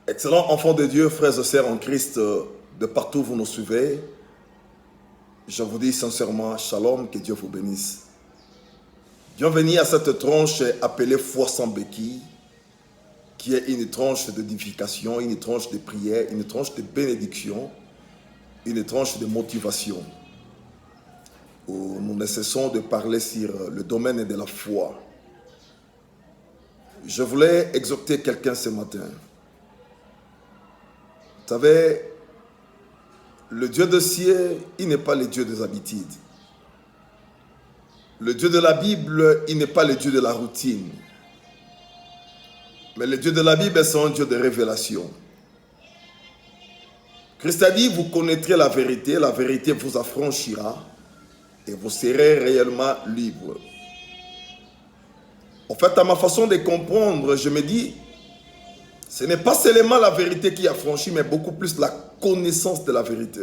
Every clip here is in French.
Excellents enfants de Dieu, frères et sœurs en Christ, de partout où vous nous suivez, je vous dis sincèrement, shalom, que Dieu vous bénisse. Bienvenue à cette tranche appelée foi sans béquille, qui est une tranche d'édification, une tranche de prière, une tranche de bénédiction, une tranche de motivation, où nous ne cessons de parler sur le domaine de la foi. Je voulais exhorter quelqu'un ce matin. Vous savez, le Dieu des cieux, il n'est pas le Dieu des habitudes. Le Dieu de la Bible, il n'est pas le Dieu de la routine. Mais le Dieu de la Bible, c'est un Dieu de révélation. Christ a dit, vous connaîtrez la vérité vous affranchira et vous serez réellement libre. En fait, à ma façon de comprendre, je me dis, ce n'est pas seulement la vérité qui affranchit, mais beaucoup plus la connaissance de la vérité.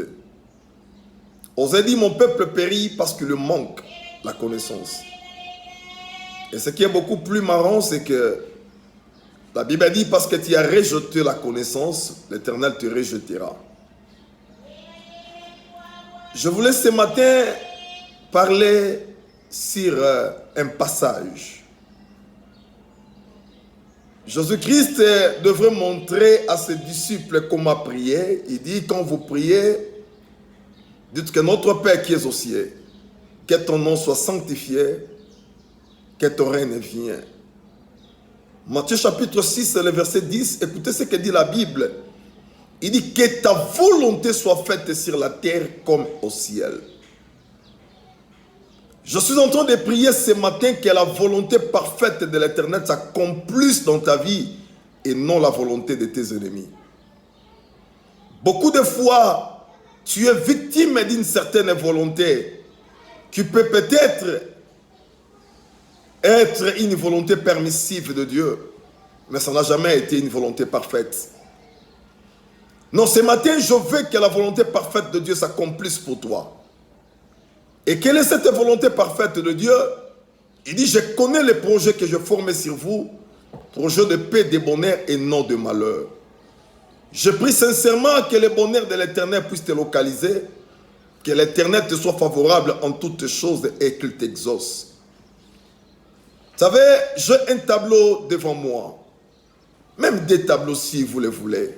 Osée dit, mon peuple périt parce qu'il manque la connaissance. Et ce qui est beaucoup plus marrant, c'est que la Bible dit, parce que tu as rejeté la connaissance, l'Éternel te rejettera. Je voulais ce matin parler sur un passage. Jésus-Christ devrait montrer à ses disciples comment prier. Il dit, quand vous priez, dites que notre Père qui est aux cieux, que ton nom soit sanctifié, que ton règne vienne. Matthieu chapitre 6, le verset 10, écoutez ce que dit la Bible. Il dit que ta volonté soit faite sur la terre comme au ciel. Je suis en train de prier ce matin que la volonté parfaite de l'Éternel s'accomplisse dans ta vie et non la volonté de tes ennemis. Beaucoup de fois, tu es victime d'une certaine volonté qui peut peut-être être une volonté permissive de Dieu, mais ça n'a jamais été une volonté parfaite. Non, ce matin, je veux que la volonté parfaite de Dieu s'accomplisse pour toi. Et quelle est cette volonté parfaite de Dieu? Il dit, je connais les projets que je formais sur vous, projets de paix, de bonheur et non de malheur. Je prie sincèrement que le bonheur de l'Éternel puisse te localiser, que l'Éternel te soit favorable en toutes choses et qu'il t'exauce. Vous savez, j'ai un tableau devant moi, même des tableaux si vous le voulez.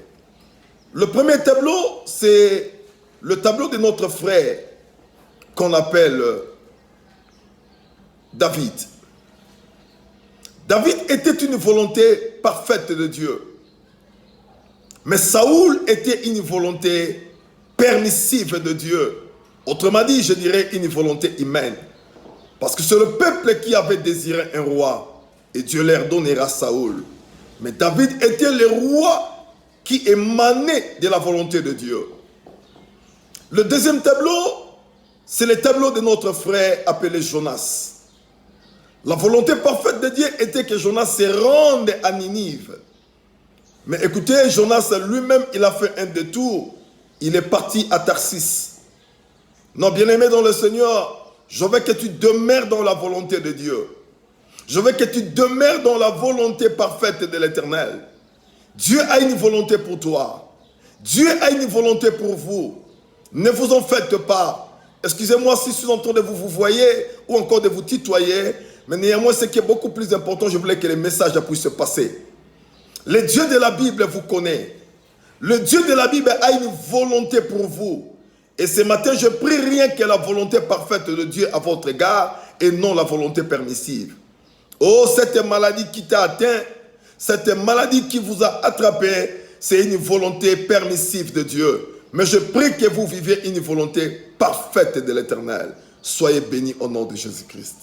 Le premier tableau, c'est le tableau de notre frère, qu'on appelle David. David était une volonté parfaite de Dieu. Mais Saoul était une volonté permissive de Dieu. Autrement dit, je dirais une volonté humaine. Parce que c'est le peuple qui avait désiré un roi. Et Dieu leur donnera Saoul. Mais David était le roi qui émanait de la volonté de Dieu. Le deuxième tableau, c'est le tableau de notre frère appelé Jonas. La volonté parfaite de Dieu était que Jonas se rende à Ninive. Mais écoutez, Jonas lui-même, il a fait un détour. Il est parti à Tarsis. Non, bien-aimé dans le Seigneur, je veux que tu demeures dans la volonté de Dieu. Je veux que tu demeures dans la volonté parfaite de l'Éternel. Dieu a une volonté pour toi. Dieu a une volonté pour vous. Ne vous en faites pas. Excusez-moi si je suis en train de vous voyer ou encore de vous tutoyer, mais néanmoins, ce qui est beaucoup plus important, je voulais que les messages puissent se passer. Le Dieu de la Bible vous connaît. Le Dieu de la Bible a une volonté pour vous. Et ce matin, je prie rien que la volonté parfaite de Dieu à votre égard et non la volonté permissive. Oh, cette maladie qui t'a atteint, cette maladie qui vous a attrapé, c'est une volonté permissive de Dieu. Mais je prie que vous viviez une volonté parfaite de l'Éternel. Soyez bénis au nom de Jésus-Christ.